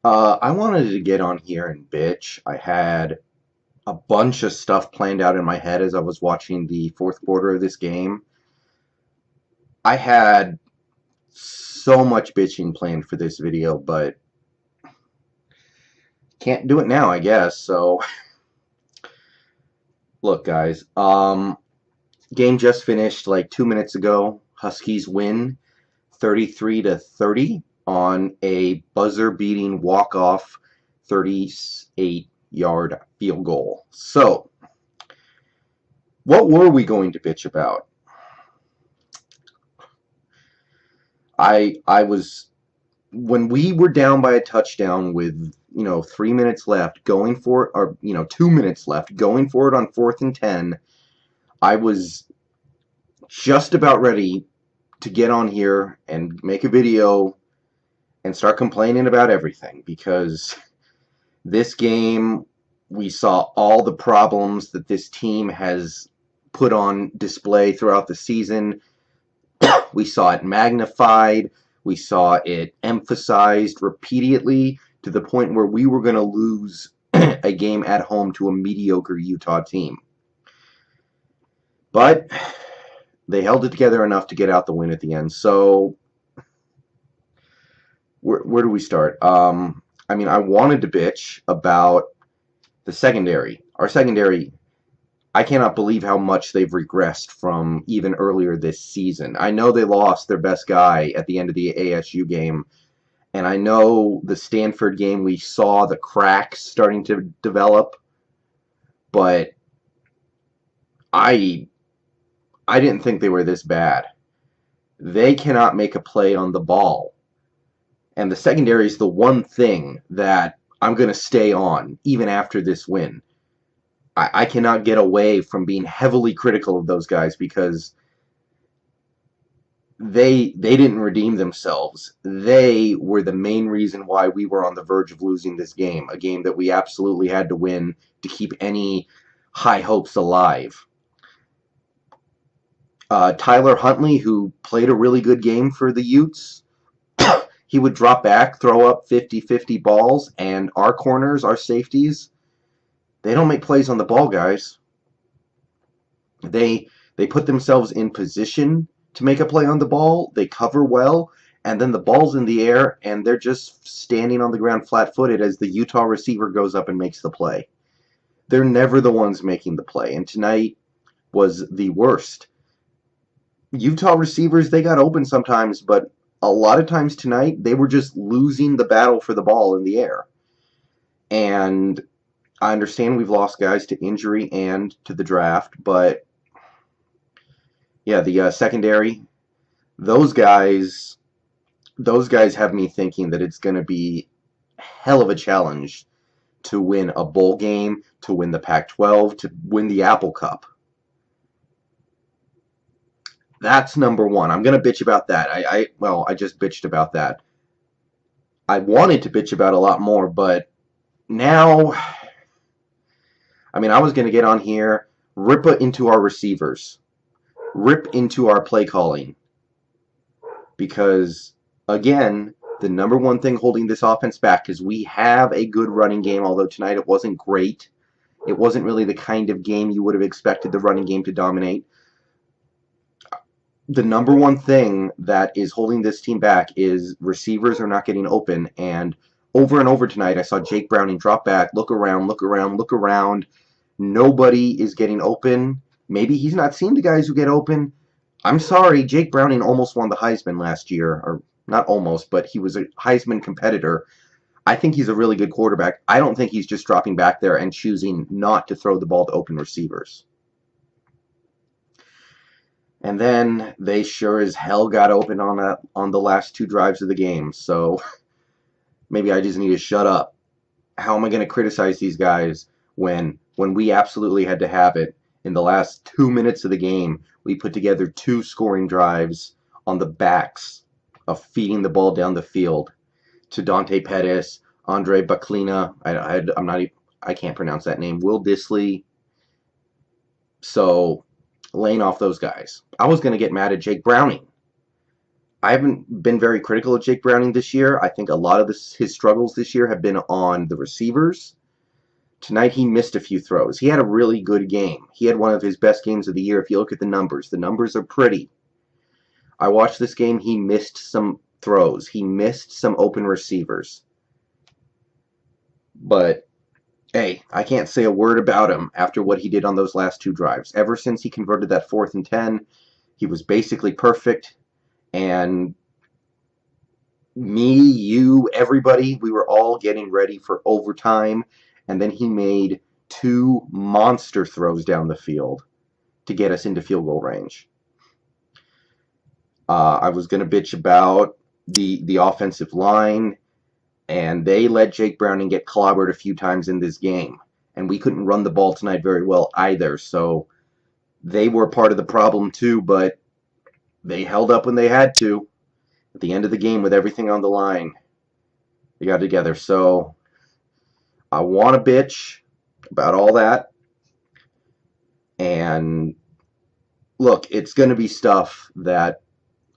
I wanted to get on here and bitch. I had a bunch of stuff planned out in my head as I was watching the fourth quarter of this game. I had so much bitching planned for this video, but can't do it now, I guess. So, look, guys. Game just finished like 2 minutes ago. Huskies win 33-30 on a buzzer-beating walk-off 38-yard field goal. So, what were we going to bitch about? I was when we were down by a touchdown with 3 minutes left, going for it, or 2 minutes left, going for it on 4th and 10. I was just about ready to get on here and make a video and start complaining about everything, because this game, we saw all the problems that this team has put on display throughout the season. We saw it magnified. We saw it emphasized repeatedly to the point where we were going to lose a game at home to a mediocre Utah team. But they held it together enough to get out the win at the end. So, where do we start? I wanted to bitch about the secondary. Our secondary, I cannot believe how much they've regressed from even earlier this season. I know they lost their best guy at the end of the ASU game, and I know the Stanford game we saw the cracks starting to develop, but I didn't think they were this bad. They cannot make a play on the ball. And the secondary is the one thing that I'm going to stay on even after this win. I cannot get away from being heavily critical of those guys, because they didn't redeem themselves. They were the main reason why we were on the verge of losing this game, a game that we absolutely had to win to keep any high hopes alive. Tyler Huntley, who played a really good game for the Utes, he would drop back, throw up 50-50 balls, and our corners, our safeties, they don't make plays on the ball, guys. They put themselves in position to make a play on the ball. They cover well, and then the ball's in the air, and they're just standing on the ground flat-footed as the Utah receiver goes up and makes the play. They're never the ones making the play, and tonight was the worst. Utah receivers, they got open sometimes, but a lot of times tonight, they were just losing the battle for the ball in the air. And I understand we've lost guys to injury and to the draft, but yeah, the secondary, those guys have me thinking that it's going to be a hell of a challenge to win a bowl game, to win the Pac-12, to win the Apple Cup. That's number one. I'm going to bitch about that. I just bitched about that. I wanted to bitch about a lot more, but now, I was going to get on here, rip into our receivers, rip into our play calling, because, again, the number one thing holding this offense back is we have a good running game, although tonight it wasn't great. It wasn't really the kind of game you would have expected the running game to dominate. The number one thing that is holding this team back is receivers are not getting open, and over tonight I saw Jake Browning drop back, look around. Nobody is getting open. Maybe he's not seeing the guys who get open. I'm sorry, Jake Browning almost won the Heisman last year, or not almost, but he was a Heisman competitor. I think he's a really good quarterback. I don't think he's just dropping back there and choosing not to throw the ball to open receivers. And then they sure as hell got open on the last two drives of the game. So maybe I just need to shut up. How am I going to criticize these guys when we absolutely had to have it? In the last 2 minutes of the game, we put together 2 scoring drives on the backs of feeding the ball down the field to Dante Pettis, Andre Baclina. I can't pronounce that name. Will Disley. So, laying off those guys. I was going to get mad at Jake Browning. I haven't been very critical of Jake Browning this year. I think a lot of his struggles this year have been on the receivers. Tonight he missed a few throws. He had a really good game. He had one of his best games of the year if you look at the numbers. The numbers are pretty. I watched this game. He missed some throws. He missed some open receivers. But, hey, I can't say a word about him after what he did on those last 2 drives. Ever since he converted that 4th and 10, he was basically perfect. And me, you, everybody, we were all getting ready for overtime. And then he made 2 monster throws down the field to get us into field goal range. I was going to bitch about the offensive line, and they let Jake Browning get clobbered a few times in this game. And we couldn't run the ball tonight very well either, so they were part of the problem too, but they held up when they had to. At the end of the game with everything on the line, they got together. So I want to bitch about all that. And look, it's going to be stuff that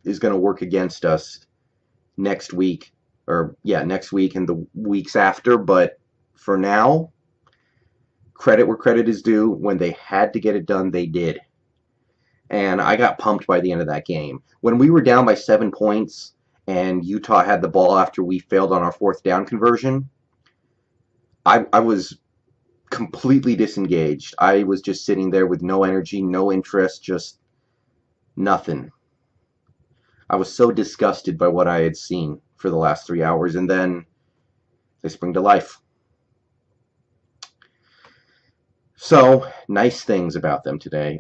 is going to work against us next week. Next week and the weeks after. But for now, credit where credit is due. When they had to get it done, they did. And I got pumped by the end of that game. When we were down by 7 points and Utah had the ball after we failed on our 4th down conversion, I was completely disengaged. I was just sitting there with no energy, no interest, just nothing. I was so disgusted by what I had seen for the last 3 hours, and then they spring to life. So, nice things about them today.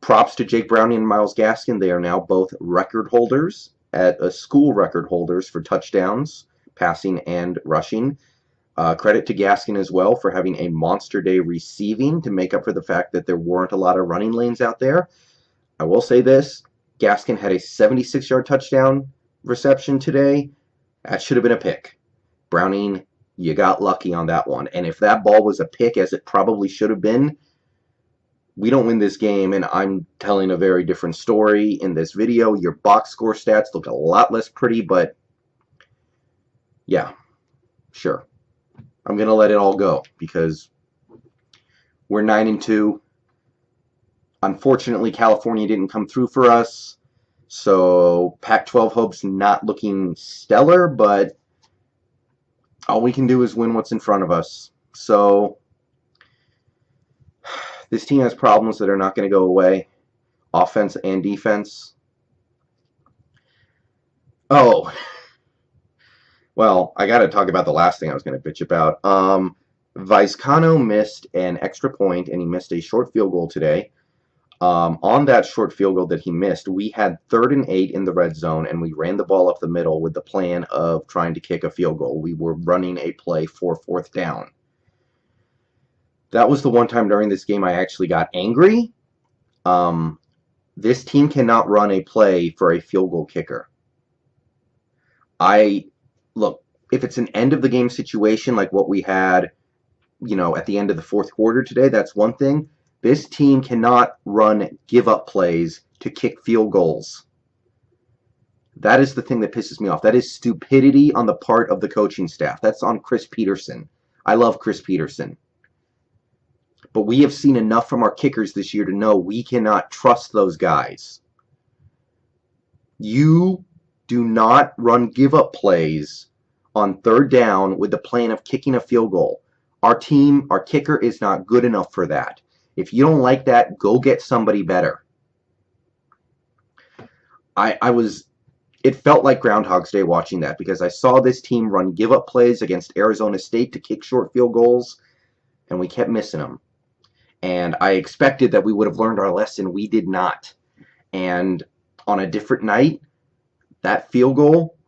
Props to Jake Browning and Myles Gaskin. They are now both record holders school record holders for touchdowns, passing and rushing. Credit to Gaskin as well for having a monster day receiving to make up for the fact that there weren't a lot of running lanes out there. I will say this, Gaskin had a 76-yard touchdown reception today. That should have been a pick. Browning, you got lucky on that one. And if that ball was a pick, as it probably should have been, we don't win this game, and I'm telling a very different story in this video. Your box score stats look a lot less pretty, but yeah, sure. I'm going to let it all go because we're 9-2. Unfortunately, California didn't come through for us, so Pac-12 hopes not looking stellar, but all we can do is win what's in front of us. So this team has problems that are not going to go away, offense and defense. Oh, well, I got to talk about the last thing I was going to bitch about. Vizcano missed an extra point, and he missed a short field goal today. On that short field goal that he missed, we had 3rd and 8 in the red zone, and we ran the ball up the middle with the plan of trying to kick a field goal. We were running a play for 4th down. That was the one time during this game I actually got angry. This team cannot run a play for a field goal kicker. Look, if it's an end-of-the-game situation like what we had, at the end of the 4th quarter today, that's one thing. This team cannot run give-up plays to kick field goals. That is the thing that pisses me off. That is stupidity on the part of the coaching staff. That's on Chris Peterson. I love Chris Peterson. But we have seen enough from our kickers this year to know we cannot trust those guys. You do not run give-up plays on 3rd down with the plan of kicking a field goal. Our kicker is not good enough for that. If you don't like that, go get somebody better. It felt like Groundhog's Day watching that because I saw this team run give-up plays against Arizona State to kick short field goals, and we kept missing them. And I expected that we would have learned our lesson. We did not. And on a different night, that field goal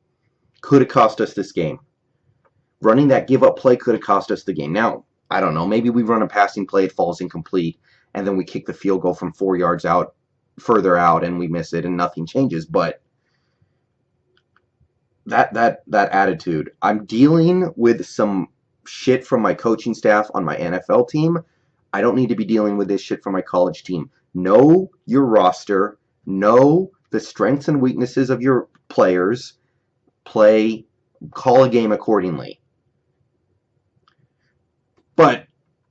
could have cost us this game. Running that give-up play could have cost us the game. Now, I don't know. Maybe we run a passing play, it falls incomplete, and then we kick the field goal from 4 yards out, further out, and we miss it, and nothing changes. But that attitude. I'm dealing with some shit from my coaching staff on my NFL team. I don't need to be dealing with this shit from my college team. Know your roster. Know the strengths and weaknesses of your players, call a game accordingly. But,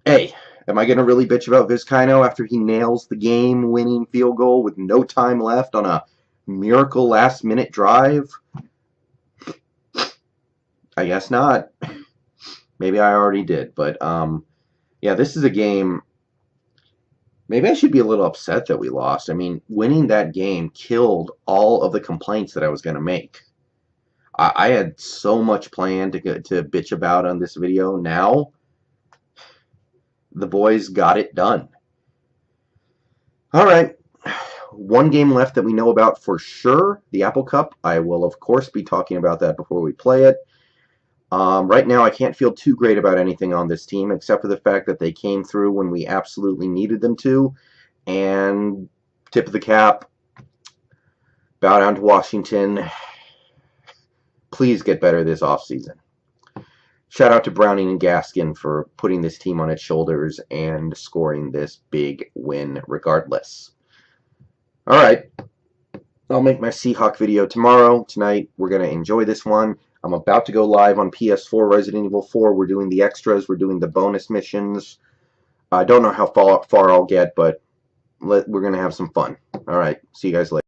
hey, am I going to really bitch about Vizcaino after he nails the game-winning field goal with no time left on a miracle last-minute drive? I guess not. Maybe I already did, but yeah, this is a game. Maybe I should be a little upset that we lost. I mean, winning that game killed all of the complaints that I was going to make. I had so much planned to bitch about on this video. Now, the boys got it done. All right. One game left that we know about for sure, the Apple Cup. I will, of course, be talking about that before we play it. Right now, I can't feel too great about anything on this team, except for the fact that they came through when we absolutely needed them to. And tip of the cap, bow down to Washington. Please get better this offseason. Shout out to Browning and Gaskin for putting this team on its shoulders and scoring this big win regardless. All right. I'll make my Seahawk video tomorrow. Tonight, we're going to enjoy this one. I'm about to go live on PS4 Resident Evil 4. We're doing the extras. We're doing the bonus missions. I don't know how far I'll get, but we're going to have some fun. All right. See you guys later.